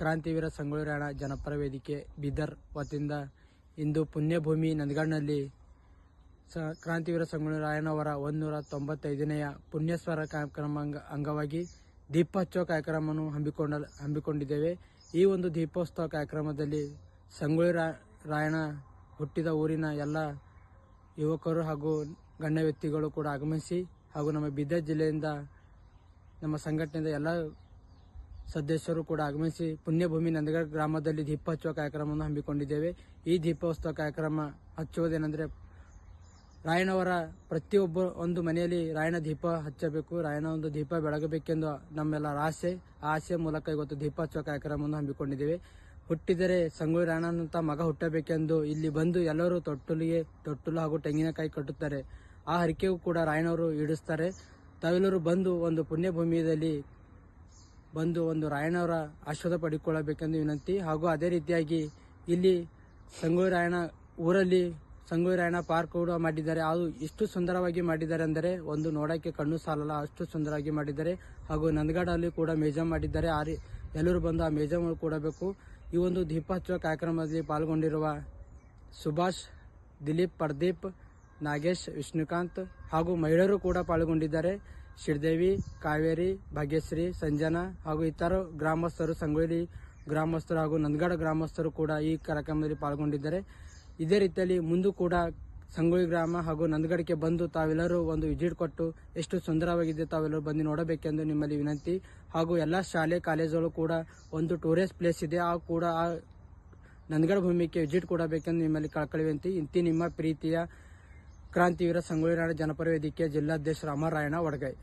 ಕ್ರಾಂತಿವೀರ ಸಂಗೊಳ್ಳಿ ರಾಯಣ್ಣ ಜನಪರ ವೇದಿಕೆ ಬೀದರ್ ವತಿಯಿಂದ ಇಂದು ಪುಣ್ಯಭೂಮಿ ನಂದಗಡ್ನಲ್ಲಿ ಕ್ರಾಂತಿವೀರ ಸಂಗೊಳ್ಳಿ ರಾಯಣ್ಣವರ 195ನೇಯ ಪುಣ್ಯಸ್ಮರ ಕಾರ್ಯಕ್ರಮ ಅಂಗವಾಗಿ ದೀಪ ಹಚ್ಚುವ ಕಾರ್ಯಕ್ರಮವನ್ನು ಹಮ್ಮಿಕೊಂಡಿದ್ದೇವೆ. ಈ ಒಂದು ದೀಪೋತ್ಸವ ಕಾರ್ಯಕ್ರಮದಲ್ಲಿ ಸಂಗೊಳ್ಳಿ ರಾಯಣ್ಣ ಹುಟ್ಟಿದ ಊರಿನ ಎಲ್ಲ ಯುವಕರು ಹಾಗೂ ಗಣ್ಯ ವ್ಯಕ್ತಿಗಳು ಕೂಡ ಆಗಮಿಸಿ ಹಾಗೂ ನಮ್ಮ ಬೀದರ್ ಜಿಲ್ಲೆಯಿಂದ ನಮ್ಮ ಸಂಘಟನೆಯಿಂದ ಎಲ್ಲ ಸದಸ್ಯರು ಕೂಡ ಆಗಮಿಸಿ ಪುಣ್ಯಭೂಮಿ ನಂದಗಡ್ ಗ್ರಾಮದಲ್ಲಿ ದೀಪ ಹಚ್ಚುವ ಕಾರ್ಯಕ್ರಮವನ್ನು ಹಮ್ಮಿಕೊಂಡಿದ್ದೇವೆ. ಈ ದೀಪೋತ್ಸವ ಕಾರ್ಯಕ್ರಮ ಹಚ್ಚುವುದೇನೆಂದರೆ ರಾಯಣ್ಣವರ ಪ್ರತಿಯೊಬ್ಬ ಒಂದು ಮನೆಯಲ್ಲಿ ರಾಯಣ್ಣ ದೀಪ ಹಚ್ಚಬೇಕು, ರಾಯಣ್ಣ ಒಂದು ದೀಪ ಬೆಳಗಬೇಕೆಂದು ನಮ್ಮೆಲ್ಲರ ಆಸೆ. ಆ ಆಸೆಯ ಮೂಲಕ ಇವತ್ತು ದೀಪ ಹಚ್ಚುವ ಕಾರ್ಯಕ್ರಮವನ್ನು ಹಮ್ಮಿಕೊಂಡಿದ್ದೇವೆ. ಹುಟ್ಟಿದರೆ ಸಂಗೊಳ್ಳಿ ರಾಯಣ್ಣನಂತ ಮಗ ಹುಟ್ಟಬೇಕೆಂದು ಇಲ್ಲಿ ಬಂದು ಎಲ್ಲರೂ ತೊಟ್ಟಲು ಹಾಗೂ ತೆಂಗಿನಕಾಯಿ ಕಟ್ಟುತ್ತಾರೆ. ಆ ಹರಿಕೆಯೂ ಕೂಡ ರಾಯಣ್ಣವರು ಈಡಿಸ್ತಾರೆ. ತಾವೆಲ್ಲರೂ ಬಂದು ಒಂದು ಪುಣ್ಯಭೂಮಿಯಲ್ಲಿ ಬಂದು ಒಂದು ರಾಯಣ್ಣವರ ಆಶೀರ್ವಾದ ಪಡೆದುಕೊಳ್ಳಬೇಕೆಂದು ವಿನಂತಿ. ಹಾಗೂ ಅದೇ ರೀತಿಯಾಗಿ ಇಲ್ಲಿ ಸಂಗೊಳ್ಳಿ ರಾಯಣ್ಣ ಊರಲ್ಲಿ ಸಂಗೊಳ್ಳಿ ರಾಯಣ್ಣ ಪಾರ್ಕ್ ಕೂಡ ಮಾಡಿದ್ದಾರೆ. ಅದು ಇಷ್ಟು ಸುಂದರವಾಗಿ ಮಾಡಿದ್ದಾರೆ ಅಂದರೆ ಒಂದು ನೋಡೋಕ್ಕೆ ಕಣ್ಣು ಸಾಲಲ್ಲ, ಅಷ್ಟು ಸುಂದರವಾಗಿ ಮಾಡಿದ್ದಾರೆ. ಹಾಗೂ ನಂದಗಡಲ್ಲಿ ಕೂಡ ಮ್ಯೂಸಿಯಂ ಮಾಡಿದ್ದಾರೆ. ಎಲ್ಲರೂ ಬಂದು ಆ ಮ್ಯೂಸಿಯಂ ಕೂಡಬೇಕು. ಈ ಒಂದು ದೀಪ ಹಚ್ಚುವ ಕಾರ್ಯಕ್ರಮದಲ್ಲಿ ಪಾಲ್ಗೊಂಡಿರುವ ಸುಭಾಷ್, ದಿಲೀಪ್, ಪ್ರದೀಪ್, ನಾಗೇಶ್, ವಿಷ್ಣುಕಾಂತ್ ಹಾಗೂ ಮಹಿಳೆಯರು ಕೂಡ ಪಾಲ್ಗೊಂಡಿದ್ದಾರೆ. ಶ್ರೀದೇವಿ, ಕಾವೇರಿ, ಭಾಗ್ಯಶ್ರೀ, ಸಂಜನಾ ಹಾಗೂ ಇತರ ಗ್ರಾಮಸ್ಥರು, ಸಂಗೊಳ್ಳಿ ಗ್ರಾಮಸ್ಥರು ಹಾಗೂ ನಂದಗಡ ಗ್ರಾಮಸ್ಥರು ಕೂಡ ಈ ಕಾರ್ಯಕ್ರಮದಲ್ಲಿ ಪಾಲ್ಗೊಂಡಿದ್ದಾರೆ. ಇದೇ ರೀತಿಯಲ್ಲಿ ಮುಂದೂ ಕೂಡ ಸಂಗೊಳ್ಳಿ ಗ್ರಾಮ ಹಾಗೂ ನಂದಗಡಕ್ಕೆ ಬಂದು ತಾವೆಲ್ಲರೂ ಒಂದು ವಿಸಿಟ್ ಕೊಟ್ಟು ಎಷ್ಟು ಸುಂದರವಾಗಿದೆ ತಾವೆಲ್ಲರೂ ಬಂದು ನೋಡಬೇಕೆಂದು ನಿಮ್ಮಲ್ಲಿ ವಿನಂತಿ. ಹಾಗೂ ಎಲ್ಲ ಶಾಲೆ ಕಾಲೇಜುಗಳು ಕೂಡ ಒಂದು ಟೂರಿಸ್ಟ್ ಪ್ಲೇಸ್ ಇದೆ, ಆ ನಂದಗಡ ಭೂಮಿಗೆ ವಿಸಿಟ್ ಕೊಡಬೇಕೆಂದು ನಿಮ್ಮಲ್ಲಿ ಕಳಕಳಿ ವಿನಂತಿ. ಇಂತಿ ನಿಮ್ಮ ಪ್ರೀತಿಯ ಕ್ರಾಂತಿವೀರ ಸಂಗೊಳ್ಳಿ ರಾಯಣ್ಣ ಜನಪರ ವೇದಿಕೆ ಜಿಲ್ಲಾಧ್ಯಕ್ಷ ರಾಮರಾಯಣ್ಣ ವಡಗೈ.